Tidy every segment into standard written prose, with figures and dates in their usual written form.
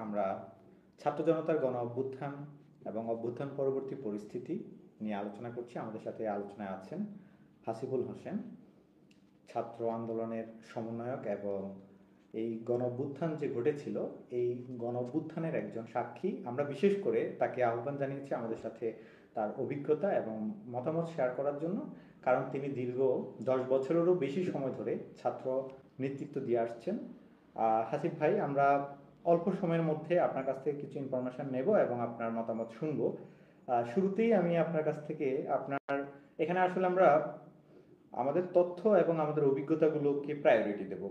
আমরা ছাত্র জনতার গণ অভ্যুত্থান এবং অভ্যুত্থান পরবর্তী পরিস্থিতি নিয়ে আলোচনা করছি। আমাদের সাথে আলোচনায় আছেন হাসিবুল হোসেন, ছাত্র আন্দোলনের সমন্বয়ক এবং এই গণ অভ্যুত্থান যে ঘটেছিল এই গণ অভ্যুত্থানের একজন সাক্ষী। আমরা বিশেষ করে তাকে আহ্বান জানিয়েছি আমাদের সাথে তার অভিজ্ঞতা এবং মতামত শেয়ার করার জন্য, কারণ তিনি দীর্ঘ 10 বছরেরও বেশি সময় ধরে ছাত্র নেতৃত্ব দিয়ে আসছেন। হাসিব ভাই, আমরা অল্প সময়ের মধ্যে আপনার কাছ থেকে কিছু ইনফরমেশন নেব এবং আপনার মতামত শুনবো। শুরুতেই আমি আপনার কাছ থেকে আপনার এখানে আসলে আমরা আমাদের তথ্য এবং আমাদের অভিজ্ঞতাগুলোকে প্রায়োরিটি দেব।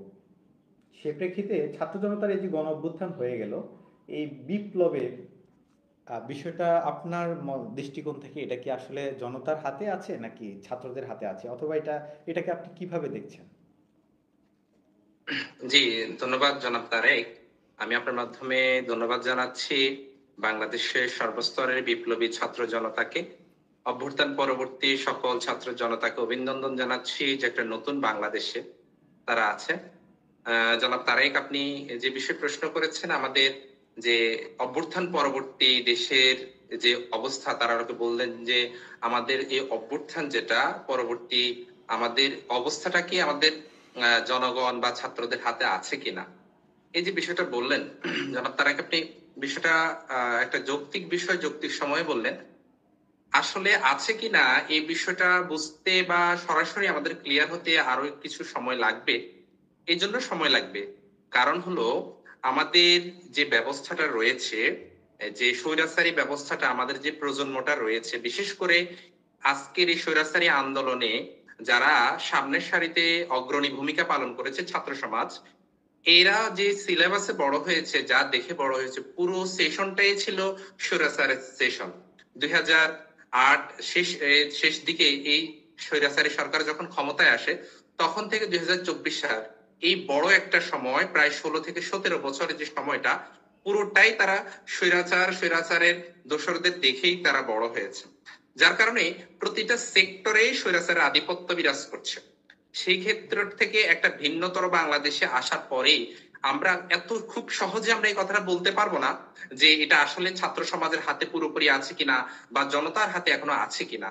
সে প্রেক্ষিতে ছাত্র জনতার এই যে গণ অভ্যুত্থান হয়ে গেল, এই বিপ্লবের বিষয়টা আপনার দৃষ্টিকোণ থেকে এটা কি আসলে জনতার হাতে আছে নাকি ছাত্রদের হাতে আছে, অথবা এটাকে আপনি কিভাবে দেখছেন? জি, ধন্যবাদ জনাব তারেক। আমি আপনার মাধ্যমে ধন্যবাদ জানাচ্ছি বাংলাদেশের সর্বস্তরের বিপ্লবী ছাত্র জনতাকে, অভ্যুত্থান পরবর্তী সকল ছাত্র জনতাকে অভিনন্দন জানাচ্ছি যে একটা নতুন বাংলাদেশে তারা আছে। জনাব তারেক, আপনি যে বিষয়ে প্রশ্ন করেছেন, আমাদের যে অভ্যুত্থান পরবর্তী দেশের যে অবস্থা, তারা বললেন যে আমাদের এই অভ্যুত্থান যেটা পরবর্তী, আমাদের অবস্থাটা কি আমাদের জনগণ বা ছাত্রদের হাতে আছে কিনা, এই যে বিষয়টা বললেন জনাব তারেক, আপনি বিষয়টা একটা যৌক্তিক বিষয়, যৌক্তিক সময়ে বললেন। আসলে আছে কিনা এই বিষয়টা বুঝতে বা সরাসরি আমাদের ক্লিয়ার হতে আরো কিছু সময় লাগবে। এই জন্য সময় লাগবে কারণ হলো আমাদের যে ব্যবস্থাটা রয়েছে, যে স্বৈরাচারী ব্যবস্থাটা, আমাদের যে প্রজন্মটা রয়েছে, বিশেষ করে আজকের এই স্বৈরাচারী আন্দোলনে যারা সামনের সারিতে অগ্রণী ভূমিকা পালন করেছে ছাত্র সমাজ, এরা যে সিলেবাসে বড় হয়েছে, যা দেখে বড় হয়েছে, পুরো সেশনটাই ছিল স্বৈরাচারের সেশন। 2008 শেষ দিকে এই স্বৈরাচারী সরকার যখন ক্ষমতায় আসে, তখন থেকে 2024 সাল, এই বড় একটা সময়, প্রায় 16 থেকে 17 বছরের যে সময়টা, পুরোটাই তারা স্বৈরাচারের দোসরদের দেখেই তারা বড় হয়েছে। যার কারণে প্রতিটা সেক্টরে স্বৈরাচারের আধিপত্য বিরাজ করছে। সেই ক্ষেত্র থেকে একটা ভিন্নতর বাংলাদেশে আসার পরেই আমরা এত খুব সহজে আমরা এই কথাটা বলতে পারবো না যে এটা আসলে ছাত্র সমাজের হাতে পুরোপুরি আছে কিনা বা জনতার হাতে এখনো আছে কিনা।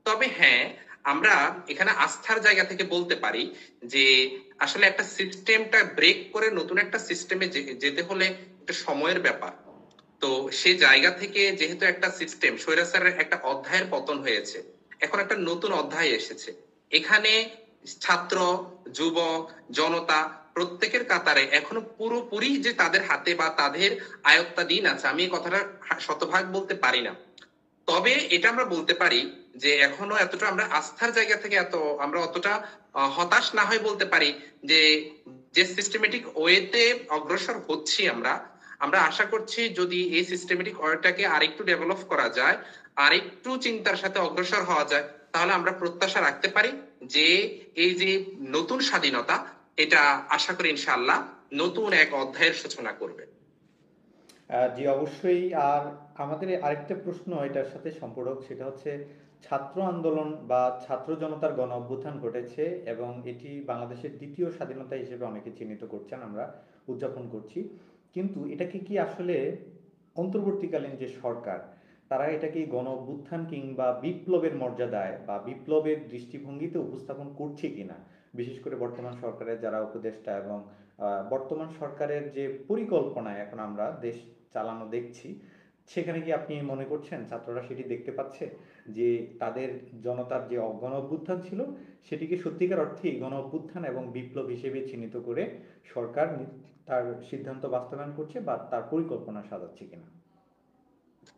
তবে হ্যাঁ, আমরা এখানে আস্থার জায়গা থেকে বলতে পারি যে আসলে একটা সিস্টেমটা ব্রেক করে নতুন একটা সিস্টেমে যেতে হলে একটা সময়ের ব্যাপার। তো সে জায়গা থেকে যেহেতু একটা সিস্টেম, স্বৈরাচারের একটা অধ্যায়ের পতন হয়েছে, এখন একটা নতুন অধ্যায় এসেছে। এখানে ছাত্র, যুবক, জনতা প্রত্যেকের কাতারে এখনো পুরোপুরি যে তাদের হাতে বা তাদের আয়ত্তাধীন আছে, আমি এই কথাটা শতভাগ বলতে পারি না। তবে এটা আমরা বলতে পারি যে এখনো এতটা আমরা আস্থার জায়গা থেকে আমরা অতটা হতাশ না হয়ে বলতে পারি যে যে সিস্টেমেটিক ওয়েতে অগ্রসর হচ্ছি আমরা, আমরা আশা করছি যদি এই সিস্টেমেটিক ওয়েটাকে আরেকটু ডেভেলপ করা যায়, আরেকটু চিন্তার সাথে অগ্রসর হওয়া যায়, তাহলে আমরা প্রত্যাশা রাখতে পারি যে এই যে নতুন স্বাধীনতা, এটা আশা করি ইনশাআল্লাহ নতুন এক অধ্যায়ের সূচনা করবে। জি, অবশ্যই। আর আমাদের আরেকটা প্রশ্ন এটার সাথে সম্পর্ক, সেটা হচ্ছে ছাত্র আন্দোলন বা ছাত্র জনতার গণ অভ্যুত্থান ঘটেছে এবং এটি বাংলাদেশের দ্বিতীয় স্বাধীনতা হিসেবে অনেকে চিহ্নিত করছেন, আমরা উদযাপন করছি। কিন্তু এটাকে কি আসলে অন্তর্বর্তীকালীন যে সরকার, তারা এটাকে গণ অভ্যুত্থান কিংবা বিপ্লবের মর্যাদায় বা বিপ্লবের দৃষ্টিভঙ্গিতে উপস্থাপন করছে কিনা? বিশেষ করে বর্তমান সরকারের যারা উপদেষ্টা এবং বর্তমান সরকারের যে পরিকল্পনায় এখন আমরা দেশ চালানো দেখছি, সেখানে কি আপনি মনে করছেন ছাত্ররা সেটি দেখতে পাচ্ছে যে তাদের জনতার যে গণ অভ্যুত্থান ছিল সেটিকে সত্যিকার অর্থেই গণ অভ্যুত্থান এবং বিপ্লব হিসেবে চিহ্নিত করে সরকার তার সিদ্ধান্ত বাস্তবায়ন করছে বা তার পরিকল্পনা সাজাচ্ছে কিনা?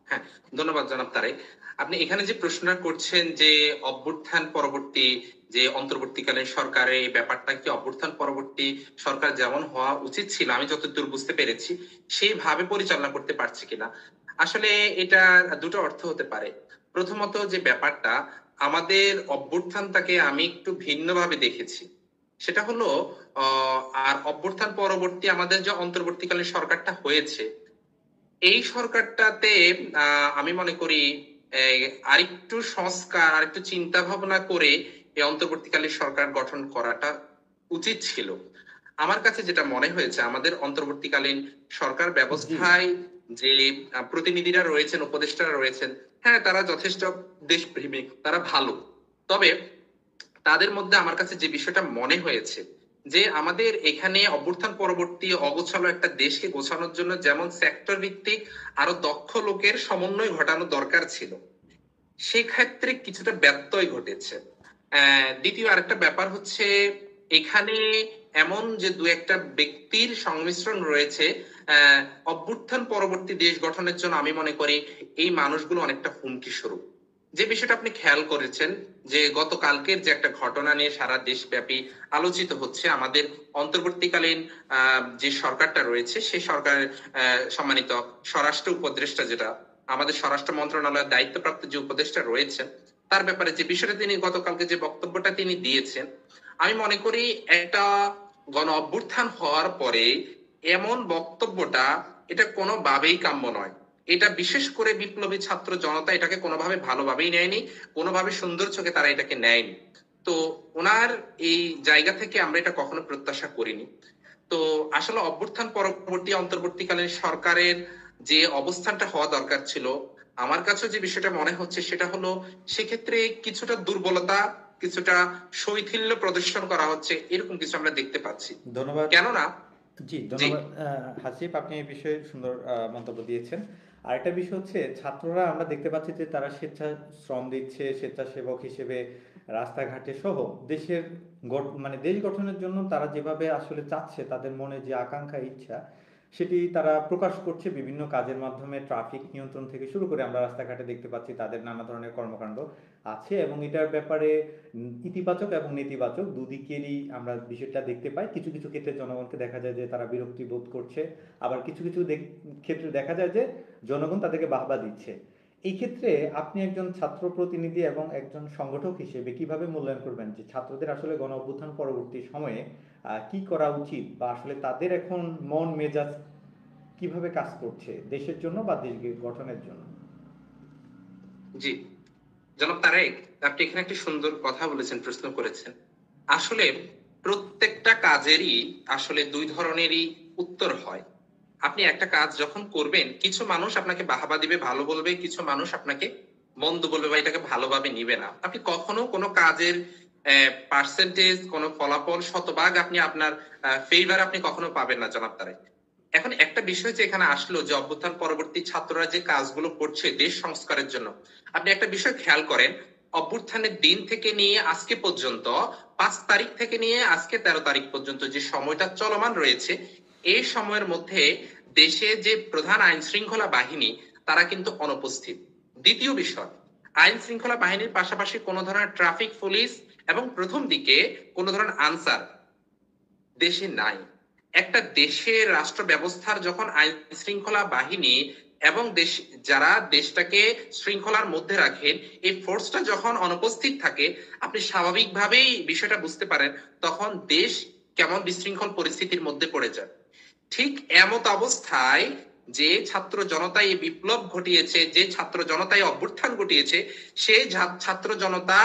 হ্যাঁ, ধন্যবাদ জনাব তারেক। আপনি এখানে যে প্রশ্নটা করছেন যে অভ্যুত্থান পরবর্তী যে অন্তর্বর্তীকালীন সরকারের এই ব্যাপারটা কি অভ্যুত্থান পরবর্তী সরকার যেমন হওয়া উচিত ছিল, আমি যতদূর বুঝতে পেরেছি সেইভাবে পরিচালনা করতে পারছে কিনা। আসলে এটা দুটো অর্থ হতে পারে। প্রথমত যে ব্যাপারটা, আমাদের অভ্যুত্থানটাকে আমি একটু ভিন্নভাবে দেখেছি। সেটা হলো আর অভ্যুত্থান পরবর্তী আমাদের যে অন্তর্বর্তীকালীন সরকারটা হয়েছে, এই সরকারটাতে আমি মনে করি আরেকটু সংস্কার, আরেকটু চিন্তা ভাবনা করে এই অন্তর্বর্তীকালীন সরকার গঠন করাটা উচিত ছিল। আমার কাছে যেটা মনে হয়েছে, আমাদের অন্তর্বর্তীকালীন সরকার জি ব্যবস্থায় যে প্রতিনিধিরা রয়েছেন, উপদেষ্টারা রয়েছেন, হ্যাঁ তারা যথেষ্ট দেশপ্রেমিক, তারা ভালো। তবে তাদের মধ্যে আমার কাছে যে বিষয়টা মনে হয়েছে, যে আমাদের এখানে অভ্যুত্থান পরবর্তী অগোছালো একটা দেশকে গোছানোর জন্য যেমন সেক্টর ভিত্তিক আরো দক্ষ লোকের সমন্বয় ঘটানো দরকার ছিল, সেক্ষেত্রে কিছুটা ব্যত্যয় ঘটেছে। দ্বিতীয় আরেকটা ব্যাপার হচ্ছে, এখানে এমন যে দু একটা ব্যক্তির সংমিশ্রণ রয়েছে, অভ্যুত্থান পরবর্তী দেশ গঠনের জন্য আমি মনে করি এই মানুষগুলো অনেকটা হুমকি স্বরূপ। যে বিষয়টা আপনি খেয়াল করেছেন, যে গতকালকের যে একটা ঘটনা নিয়ে সারা দেশব্যাপী আলোচিত হচ্ছে, আমাদের অন্তর্বর্তীকালীন যে সরকারটা রয়েছে সেই সরকারের সম্মানিত স্বরাষ্ট্র উপদেষ্টা, যেটা আমাদের স্বরাষ্ট্র মন্ত্রণালয়ের দায়িত্বপ্রাপ্ত যে উপদেষ্টা রয়েছেন, তার ব্যাপারে যে বিষয়টা তিনি গতকালকে যে বক্তব্যটা তিনি দিয়েছেন, আমি মনে করি একটা গণ অভ্যুত্থান হওয়ার পরে এমন বক্তব্যটা, এটা কোনোভাবেই কাম্য নয়। এটা বিশেষ করে বিপ্লবী ছাত্র জনতা এটাকে কোনোভাবে ভালোভাবেই নেয়নি, কোনোভাবে সুন্দর চোখে তারা এটাকে নেয়নি। তো ওনার এই জায়গা থেকে আমরা এটা কখনো প্রত্যাশা করিনি। তো আসলে অভ্যুত্থান পরবর্তী অন্তর্বর্তীকালীন সরকারের যে অবস্থানটা হওয়া দরকার ছিল, আমার কাছে যে বিষয়টা মনে হচ্ছে সেটা হলো, সেক্ষেত্রে কিছুটা দুর্বলতা, কিছুটা শৈথিল্য প্রদর্শন করা হচ্ছে, এরকম কিছু আমরা দেখতে পাচ্ছি। ধন্যবাদ। কেননা জি, জি ধন্যবাদ হাসিব, আপনি এই বিষয়ে সুন্দর মন্তব্য দিয়েছেন। আরেকটা বিষয় হচ্ছে, ছাত্ররা আমরা দেখতে পাচ্ছি যে তারা শ্রম দিচ্ছে, স্বেচ্ছাসেবক হিসেবে রাস্তাঘাটে সহ দেশের মানে দেশ গঠনের জন্য তারা যেভাবে আসলে চাচ্ছে, তাদের মনে যে আকাঙ্ক্ষা, ইচ্ছা, সেটি তারা প্রকাশ করছে বিভিন্ন কাজের মাধ্যমে। ট্রাফিক নিয়ন্ত্রণ থেকে শুরু করে আমরা রাস্তাঘাটে দেখতে পাচ্ছি তাদের নানা ধরনের কর্মকাণ্ড আছে, এবং এটার ব্যাপারে ইতিবাচক এবং নেতিবাচক দুদিকেরই আমরা বিষয়টা দেখতে পাই। কিছু কিছু ক্ষেত্রে জনগণকে দেখা যায় যে তারা বিরক্তি বোধ করছে, আবার কিছু কিছু ক্ষেত্রে দেখা যায় যে জনগণ তাদেরকে বাহবা দিচ্ছে। এই ক্ষেত্রে আপনি একজন ছাত্র প্রতিনিধি এবং একজন সংগঠক হিসেবে কিভাবে মূল্যায়ন করবেন যে ছাত্রদের আসলে গণ অভ্যুত্থান পরবর্তী সময়ে কি করা উচিত, বা আসলে তাদের এখন মন মেজাজ কিভাবে কাজ করছে দেশের জন্য বা দেশ গঠনের জন্য? জি জনাব তারেক, আপনি এখানে একটি সুন্দর কথা বলেছেন, প্রশ্ন করেছেন। আসলে প্রত্যেকটা কাজেরই আসলে দুই ধরনেরই উত্তর হয়। আপনি একটা কাজ যখন করবেন, কিছু মানুষ আপনাকে বাহাবা দিবে, ভালো বলবে, কিছু মানুষ আপনাকে মন্দ বলবে বা এটাকে ভালোভাবে নিবে না। আপনি কখনো কোনো কাজের পার্সেন্টেজ, কোনো ফলাফল শতভাগ আপনি আপনার ফেভার আপনি কখনো পাবেন না জনাব তারেক। এখন একটা বিষয় যে এখানে আসলো, যে অভ্যুত্থান পরবর্তী ছাত্ররা যে কাজগুলো করছে দেশ সংস্কারের জন্য, আপনি একটা বিষয় খেয়াল করেন, অভ্যুত্থানের দিন থেকে নিয়ে আজকে পর্যন্ত, 5 তারিখ থেকে নিয়ে আজকে 13 তারিখ পর্যন্ত যে সময়টা চলমান রয়েছে, এই সময়ের মধ্যে দেশে যে প্রধান আইন শৃঙ্খলা বাহিনী, তারা কিন্তু অনুপস্থিত। দ্বিতীয় বিষয়, আইন শৃঙ্খলা বাহিনীর পাশাপাশি কোন ধরনের ট্রাফিক পুলিশ এবং প্রথম দিকে কোন ধরনের আনসার দেশে নাই। একটা দেশের রাষ্ট্র ব্যবস্থার যখন আইন শৃঙ্খলা বাহিনী এবং দেশ, যারা দেশটাকে শৃঙ্খলার মধ্যে রাখেন, এই ফোর্সটা যখন অনুপস্থিত থাকে, আপনি স্বাভাবিকভাবেই বিষয়টা বুঝতে পারেন তখন দেশ কেমন বিশৃঙ্খল পরিস্থিতির মধ্যে পড়ে যায়। ঠিক এমত অবস্থায় যে ছাত্র জনতাই বিপ্লব ঘটিয়েছে, যে ছাত্র জনতাই অভ্যুত্থান ঘটিয়েছে, সেই ছাত্র জনতা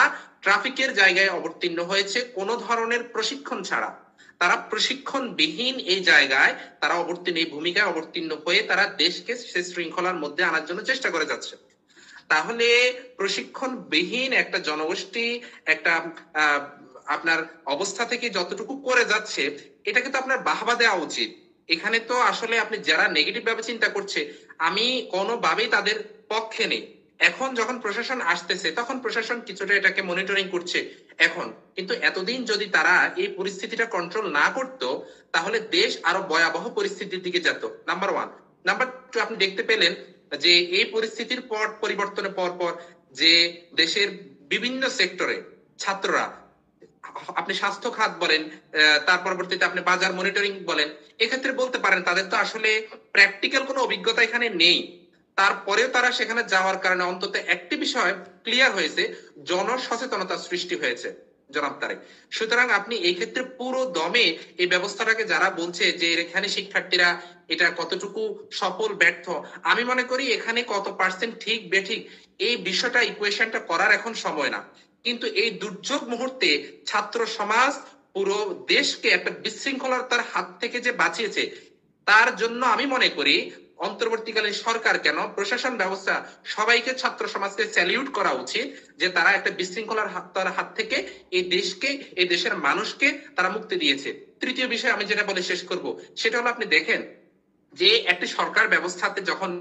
ট্রাফিকের জায়গায় অবতীর্ণ হয়েছে কোনো ধরনের প্রশিক্ষণ ছাড়া। তারা প্রশিক্ষণবিহীন এই জায়গায় তারা অবতীর্ণ, এই ভূমিকায় অবতীর্ণ হয়ে তারা দেশকে সে শৃঙ্খলার মধ্যে আনার জন্য চেষ্টা করে যাচ্ছে। তাহলে প্রশিক্ষণবিহীন একটা জনগোষ্ঠী একটা আপনার অবস্থা থেকে যতটুকু করে যাচ্ছে, এটাকে তো আপনার বাহবা দেওয়া উচিত। এখানে তো আসলে আপনি যারা নেগেটিভ ভাবে চিন্তা করছে, আমি কোনোভাবেই তাদের পক্ষে নেই। এখন যখন প্রশাসন আসতেছে, তখন প্রশাসন কিছুটা এটাকে মনিটরিং করছে এখন, কিন্তু এতদিন যদি তারা এই পরিস্থিতিটা কন্ট্রোল না করতো, তাহলে দেশ আরো ভয়াবহ পরিস্থিতির দিকে যেত। Number one. নাম্বার টু, আপনি দেখতে পেলেন যে এই পরিস্থিতির পর, পরিবর্তনের পর পর যে দেশের বিভিন্ন সেক্টরে ছাত্ররা, আপনি স্বাস্থ্য খাত বলেন, তার পরবর্তীতে আপনি বাজার মনিটরিং বলেন, এক্ষেত্রে বলতে পারেন তাদের তো আসলে প্র্যাকটিক্যাল কোনো অভিজ্ঞতা এখানে নেই। তারপরেও তারা সেখানে যাওয়ার কারণে অন্তত একটি বিষয় ক্লিয়ার হয়েছে, জনসচেতনতা সৃষ্টি হয়েছে জনাব তারেক। সুতরাং আপনি এই ক্ষেত্রে পুরো দমে এই ব্যবস্থাটাকে, যারা বলছে যে এখানে শিক্ষার্থীরা এটা কতটুকু সফল ব্যর্থ, আমি মনে করি এখানে কত পার্সেন্ট ঠিক বেঠিক এই বিষয়টা, ইকুয়েশনটা করার এখন সময় না। কিন্তু এই দুর্যোগ মুহূর্তে ছাত্র সমাজ পুরো দেশকে একটা বিশৃঙ্খলতার হাত থেকে যে বাঁচিয়েছে, তার জন্য আমি মনে করি অন্তর্বর্তীকালীন সরকার কেন প্রশাসন ব্যবস্থা সবাইকে, ছাত্র সমাজকে স্যালিউট করা উচিত যে তারা একটা বিশৃঙ্খলার হাত থেকে এই দেশকে, এই দেশের মানুষকে তারা মুক্তি দিয়েছে। তৃতীয় বিষয় আমি যেটা বলে শেষ করব, সেটা হলো আপনি দেখেন যে একটি সরকার ব্যবস্থাতে যখন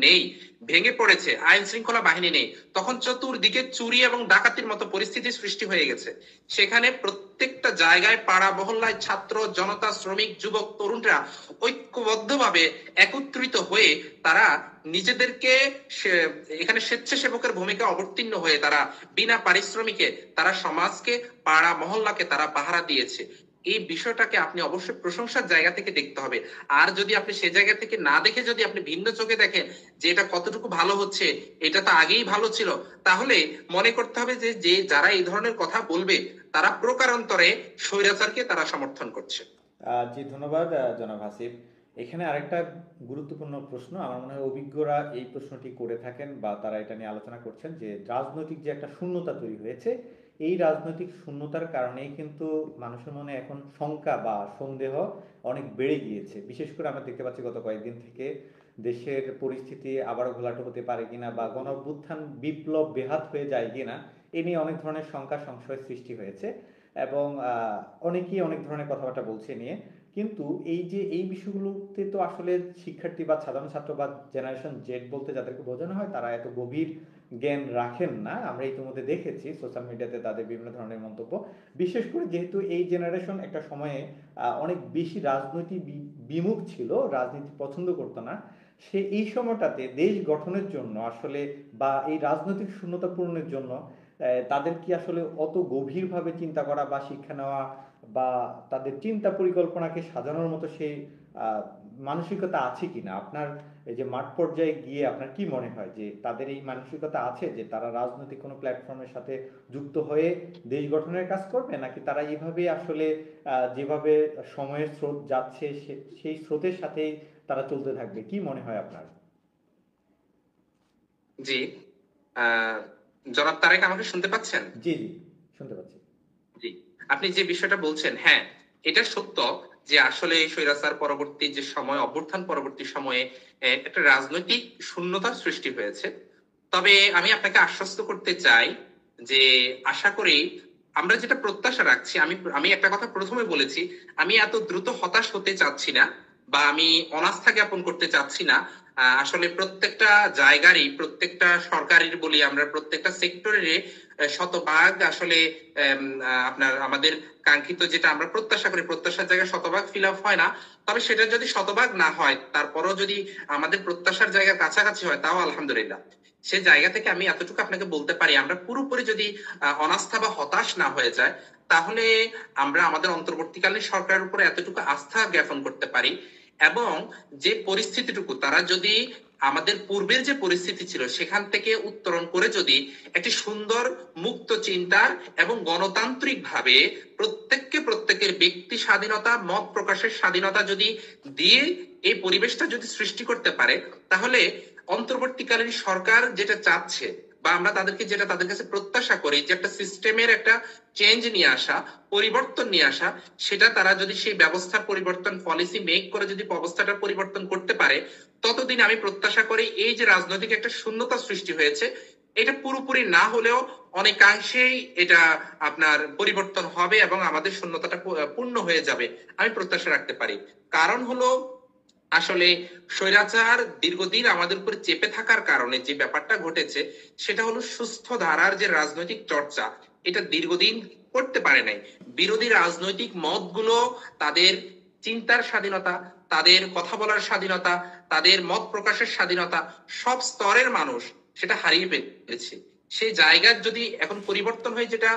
নেই, ভেঙে পড়েছে, আইন শৃঙ্খলা বাহিনী নেই, তখন চতুর্দিকে চুরি এবং ডাকাতির মতো পরিস্থিতি সৃষ্টি হয়ে গেছে। সেখানে প্রত্যেকটা জায়গায়, পাড়া মহল্লায় ছাত্র জনতা, শ্রমিক, যুবক, তরুণরা ঐক্যবদ্ধভাবে একত্রিত হয়ে তারা নিজেদেরকে এখানে স্বেচ্ছাসেবকের ভূমিকা অবতীর্ণ হয়ে তারা বিনা পারিশ্রমিকে তারা সমাজকে, পাড়া মহল্লাকে তারা পাহারা দিয়েছে। এই বিষয়টাকে আপনি অবশ্যই প্রশংসার জায়গা থেকে দেখতে হবে। আর যদি আপনি সে জায়গা থেকে না দেখে যদি আপনি ভিন্ন চোখে দেখেন যে এটা কতটুকু ভালো হচ্ছে, এটা তো আগেই ভালো ছিল, তাহলে মনে করতে হবে যে যে যারা এই ধরনের কথা বলবে তারা প্রকারান্তরে স্বৈরাচারকে তারা সমর্থন করছে। জি, ধন্যবাদ জনাব হাসিব। এখানে আরেকটা গুরুত্বপূর্ণ প্রশ্ন, আমার মনে হয় অভিজ্ঞরা এই প্রশ্নটি করে থাকেন বা তারা এটা নিয়ে আলোচনা করছেন, যে রাজনৈতিক যে একটা শূন্যতা তৈরি হয়েছে, এই রাজনৈতিক শূন্যতার কারণেই কিন্তু মানুষের মনে এখন শঙ্কা বা সন্দেহ অনেক বেড়ে গিয়েছে। বিশেষ করে আমরা দেখতে পাচ্ছি গত কয়েকদিন থেকে দেশের পরিস্থিতি আবারও ঘোলাটে হতে পারে কিনা বা গণ অভ্যুত্থান বিপ্লব বেহাত হয়ে যায় কিনা, এ নিয়ে অনেক ধরনের শঙ্কা সংশয় সৃষ্টি হয়েছে এবং অনেকেই অনেক ধরনের কথাবার্তা বলছে নিয়ে। কিন্তু এই যে এই বিষয়গুলোতে তো আসলে শিক্ষার্থী বা সাধারণ ছাত্র বা জেনারেশন জেড বলতে যাদেরকে বোঝানো হয়, তারা এত গভীর জ্ঞান রাখেন না। আমরা ইতিমধ্যে দেখেছি সোশ্যাল মিডিয়াতে তাদের বিভিন্ন ধরনের মন্তব্য। বিশেষ করে যেহেতু এই জেনারেশন একটা সময়ে অনেক বেশি রাজনৈতিক বিমুখ ছিল, রাজনীতি পছন্দ করতো না, সে এই সময়টাতে দেশ গঠনের জন্য আসলে বা এই রাজনৈতিক শূন্যতা পূরণের জন্য তাদের কি আসলে অত গভীরভাবে চিন্তা করা বা শিক্ষা নেওয়া বা তাদের চিন্তা পরিকল্পনাকে সাজানোর মতো সেই মানসিকতা আছে কিনা? আপনার এই যে মাঠ পর্যায়ে গিয়ে আপনার কি মনে হয় যে তাদের এই মানসিকতা আছে যে তারা রাজনৈতিক কোনো প্ল্যাটফর্মের সাথে যুক্ত হয়ে দেশ গঠনের কাজ করবে, নাকি তারা এইভাবে আসলে যেভাবে সময়ের স্রোত যাচ্ছে সেই স্রোতের সাথেই তারা চলতে থাকবে? কি মনে হয় আপনার? জি, আহ জনাব তারেক, আমাকে শুনতে পাচ্ছেন? জি জি, শুনতে পাচ্ছি। জি, আপনি যে বিষয়টা বলছেন, হ্যাঁ, এটা সত্য যে আসলে স্বৈরাচার পরবর্তী যে সময়, অভ্যুত্থান পরবর্তী সময়ে একটা রাজনৈতিক শূন্যতার সৃষ্টি হয়েছে। তবে আমি আপনাকে আশ্বস্ত করতে চাই যে আশা করি আমরা যেটা প্রত্যাশা রাখছি, আমি একটা কথা প্রথমে বলেছি, আমি এত দ্রুত হতাশ হতে চাচ্ছি না বা আমি অনাস্থা জ্ঞাপন করতে চাচ্ছি না। আসলে প্রত্যেকটা জায়গারই, প্রত্যেকটা সরকারের বলি আমরা, প্রত্যেকটা সেক্টরের শতভাগ আসলে আপনার আমাদের কাঙ্ক্ষিত যেটা আমরা প্রত্যাশা করি, প্রত্যাশার জায়গায় শতভাগ ফিল আপ হয় না। তবে সেটা যদি শতভাগ না হয়, তারপরও যদি আমাদের প্রত্যাশার জায়গার কাছাকাছি হয়, তাও আলহামদুলিল্লাহ। সে জায়গা থেকে আমি এতটুকু আপনাকে বলতে পারি, আমরা পুরোপুরি যদি অনাস্থা বা হতাশ না হয়ে যায়, তাহলে আমরা আমাদের অন্তর্বর্তীকালীন সরকারের উপরে এতটুকু আস্থা জ্ঞাপন করতে পারি এবং যে পরিস্থিতিটুকু তারা যদি আমাদের পূর্বের যে পরিস্থিতি ছিল সেখান থেকে উত্তরণ করে যদি একটি সুন্দর মুক্ত চিন্তার এবং গণতান্ত্রিক ভাবে প্রত্যেককে প্রত্যেকের ব্যক্তি স্বাধীনতা, মত প্রকাশের স্বাধীনতা যদি দিয়ে এই পরিবেশটা যদি সৃষ্টি করতে পারে, তাহলে অন্তর্বর্তীকালীন সরকার যেটা চাচ্ছে বা আমরা তাদেরকে যেটা তাদের কাছে প্রত্যাশা করি যে একটা সিস্টেমের একটা চেঞ্জ নিয়ে আসা, পরিবর্তন নিয়ে আসা, সেটা তারা যদি সেই ব্যবস্থার পরিবর্তন, পলিসি মেক করে যদি অবস্থাটা পরিবর্তন করতে পারে, ততদিন আমি প্রত্যাশা করি এই যে রাজনৈতিক একটা শূন্যতা সৃষ্টি হয়েছে, এটা পুরোপুরি না হলেও অনেকাংশেই এটা আপনার পরিবর্তন হবে এবং আমাদের শূন্যতাটা পূর্ণ হয়ে যাবে, আমি প্রত্যাশা রাখতে পারি। কারণ হলো আসলে স্বৈরাচার দীর্ঘদিন আমাদের উপর চেপে থাকার কারণে যে ব্যাপারটা ঘটেছে, সেটা হলো সুস্থ ধারার যে রাজনৈতিক চর্চা, এটা দীর্ঘদিন করতে পারে নাই। বিরোধী রাজনৈতিক মতগুলো তাদের চিন্তার স্বাধীনতা, তাদের কথা বলার স্বাধীনতা, তাদের মত প্রকাশের স্বাধীনতা, সব স্তরের মানুষ সেটা হারিয়ে ফেলেছে। সেই জায়গার যদি এখন পরিবর্তন হয়ে যেটা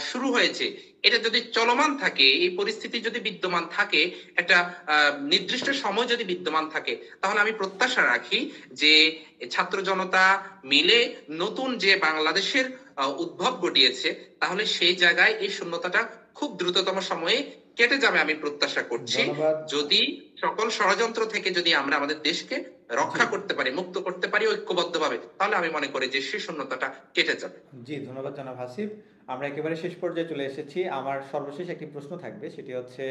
শুরু হয়েছে, এটা যদি চলমান থাকে, এই পরিস্থিতি যদি বিদ্যমান থাকে, একটা নির্দিষ্ট সময় যদি বিদ্যমান থাকে, তাহলে আমি প্রত্যাশা রাখি যে ছাত্র জনতা মিলে নতুন যে বাংলাদেশের উদ্ভব ঘটিয়েছে, তাহলে সেই জায়গায় এই শূন্যতাটা খুব দ্রুততম সময়ে কেটে যাবে আমি প্রত্যাশা করছি, ধন্যবাদ। যদি সকল ষড়যন্ত্র থেকে যদি আমরা আমাদের দেশকে রক্ষা জি। করতে পারি, মুক্ত করতে পারি ঐক্যবদ্ধভাবে, তাহলে আমি মনে করি যে সেই শূন্যতাটা কেটে যাবে। জি, ধন্যবাদ জনাব হাসিব। আমরা একেবারে শেষ পর্যায়ে চলে এসেছি। আমার সর্বশেষ একটি প্রশ্ন থাকবে, সেটি হচ্ছে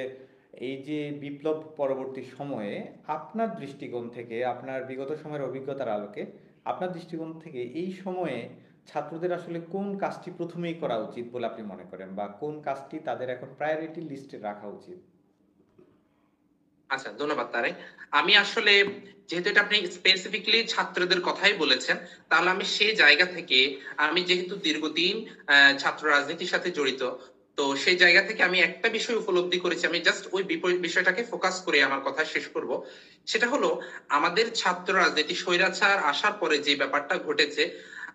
এই যে বিপ্লব পরবর্তী সময়ে আপনার দৃষ্টিকোণ থেকে, আপনার বিগত সময়ের অভিজ্ঞতার আলোকে, আপনার দৃষ্টিকোণ থেকে এই সময়ে ছাত্রদের আসলে কোন কাজটি প্রথমেই করা উচিত বলে আপনি মনে করেন, বা কোন কাজটি তাদের এখন প্রায়োরিটি লিস্টে রাখা উচিত? আচ্ছা, ধন্যবাদ তারেক। আমি আসলে, যেহেতু এটা আপনি স্পেসিফিকলি ছাত্রদের কথাই বলেছেন, তাহলে আমি সেই জায়গা থেকে, আমি যেহেতু দীর্ঘদিন ছাত্র রাজনীতির সাথে জড়িত, তো সেই জায়গা থেকে আমি একটা বিষয় উপলব্ধি করেছি, আমি জাস্ট ওই বিষয়টাকে ফোকাস করে আমার কথা শেষ করব। সেটা হলো, আমাদের ছাত্র রাজনীতি স্বৈরাচার আসার পরে যে ব্যাপারটা ঘটেছে,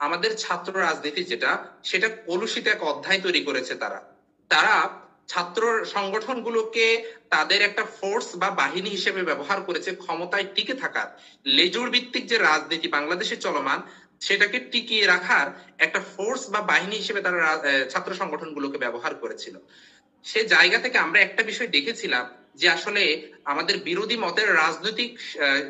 আমাদের ছাত্র রাজনীতি যেটা, সেটা কলুষিত এক অধ্যায় তৈরি করেছে তারা। তারা ছাত্র সংগঠনগুলোকে তাদের একটা ফোর্স বা বাহিনী হিসেবে ব্যবহার করেছে ক্ষমতায় টিকে থাকার, লেজুর ভিত্তিক যে রাজনীতি বাংলাদেশে চলমান, সেটাকে টিকিয়ে রাখার একটা ফোর্স বা বাহিনী হিসেবে তারা ছাত্র সংগঠনগুলোকে ব্যবহার করেছিল। সে জায়গা থেকে আমরা একটা বিষয় দেখেছিলাম, যে আসলে আমাদের বিরোধী মতের রাজনৈতিক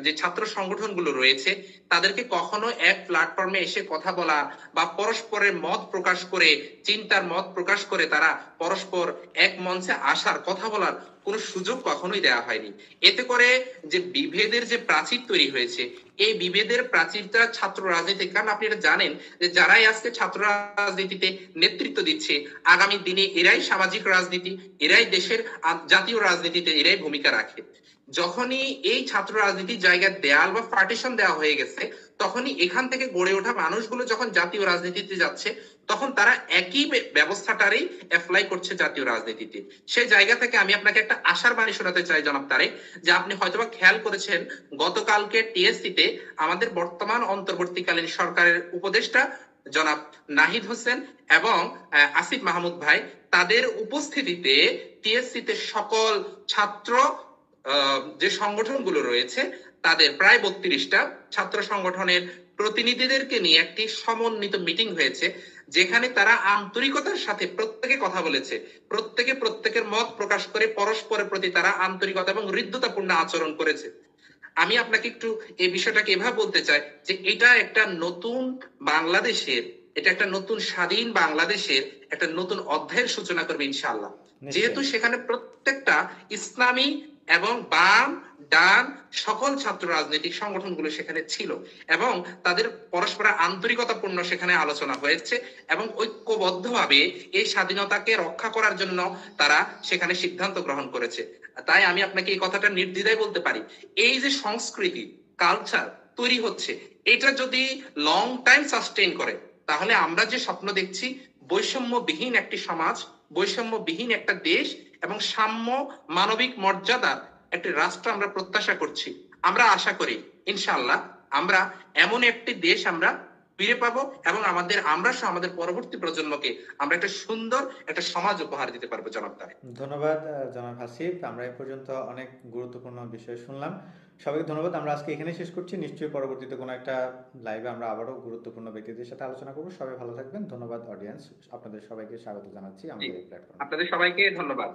যে ছাত্র সংগঠনগুলো রয়েছে, তাদেরকে কখনো এক প্ল্যাটফর্মে এসে কথা বলা বা পরস্পরের মত প্রকাশ করে, চিন্তার মত প্রকাশ করে তারা পরস্পর এক মঞ্চে আসার, কথা বলার কোনো সুযোগ কখনোই দেওয়া হয়নি। এতে করে যে বিভেদের যে প্রাচীর তৈরি হয়েছে, এই বিভেদের প্রাচীরটা ছাত্র রাজনীতি, কারণ আপনি এটা জানেন যে যারাই আজকে ছাত্র রাজনীতিতে নেতৃত্ব দিচ্ছে, আগামী দিনে এরাই সামাজিক রাজনীতি, এরাই দেশের জাতীয় রাজনীতিতে এরাই ভূমিকা রাখে। যখনই এই ছাত্র রাজনীতির জায়গায় দেয়াল বা পার্টিশন দেওয়া হয়ে গেছে, তখনই এখান থেকে গড়ে ওঠা মানুষগুলো যখন জাতীয় রাজনীতিতে যাচ্ছে, তখন তারা একই ব্যবস্থাটারই অ্যাপ্লাই করছে জাতীয় রাজনীতিতে। সেই জায়গা থেকে আমি আপনাকে একটা আশার বাণী শোনাতে চাই জনাব তারেক, যে আপনি হয়তোবা খেয়াল করেছেন, গতকালকে টিএসসি তে আমাদের বর্তমান অন্তর্বর্তীকালীন সরকারের উপদেষ্টা জনাব নাহিদ হোসেন এবং আসিফ মাহমুদ ভাই, তাদের উপস্থিতিতে টিএসসি তে সকল ছাত্র যে সংগঠনগুলো রয়েছে, তাদের প্রায় 32টা ছাত্র সংগঠনের প্রতিনিধিদেরকে নিয়ে একটি সমন্বিত মিটিং হয়েছে, যেখানে তারা আন্তরিকতার সাথে প্রত্যেকে কথা বলেছে, প্রত্যেকে প্রত্যেকের মত প্রকাশ করে পরস্পরের প্রতি তারা আন্তরিকতা এবং হৃদ্যতাপূর্ণ আচরণ করেছে। আমি আপনাকে একটু এই বিষয়টাকে এভাবে বলতে চাই, যে এটা একটা নতুন বাংলাদেশের, এটা একটা নতুন স্বাধীন বাংলাদেশের একটা নতুন অধ্যায়ের সূচনা করবে ইনশাআল্লাহ। যেহেতু সেখানে প্রত্যেকটা ইসলামী এবং বাম ডান সকল ছাত্র রাজনৈতিক সংগঠনগুলো সেখানে ছিল, এবং তাদের পরস্পর আন্তরিকতাপূর্ণ সেখানে আলোচনা হয়েছে, এবং ঐক্যবদ্ধভাবে এই স্বাধীনতাকে রক্ষা করার জন্য তারা সেখানে সিদ্ধান্ত গ্রহণ করেছে। তাই আমি আপনাকে এই কথাটা নির্দ্বিধায় বলতে পারি, এই যে সংস্কৃতি, কালচার তৈরি হচ্ছে, এটা যদি লং টাইম সাস্টেইন করে, তাহলে আমরা যে স্বপ্ন দেখছি, বৈষম্যবিহীন একটি সমাজ, বৈষম্যবিহীন একটা দেশ এবং সাম্য, মানবিক মর্যাদার একটি রাষ্ট্র আমরা প্রত্যাশা করছি। আমরা আশা করি ইনশাআল্লাহ আমরা এমন একটি দেশ আমরা ফিরে পাবো, এবং আমরা সহ আমাদের পরবর্তী প্রজন্মকে আমরা একটা সুন্দর একটা সমাজ উপহার দিতে পারবো জনাব তারেক। ধন্যবাদ জনাব হাসিব। আমরা এ পর্যন্ত অনেক গুরুত্বপূর্ণ বিষয় শুনলাম। সবাইকে ধন্যবাদ। আমরা আজকে এখানে শেষ করছি। নিশ্চয়ই পরবর্তীতে কোনো একটা লাইভে আমরা আবারও গুরুত্বপূর্ণ ব্যক্তিদের সাথে আলোচনা করব। সবাই ভালো থাকবেন। ধন্যবাদ অডিয়েন্স। আপনাদের সবাইকে স্বাগত জানাচ্ছি আমাদের এই প্ল্যাটফর্মে। আপনাদের সবাইকে ধন্যবাদ।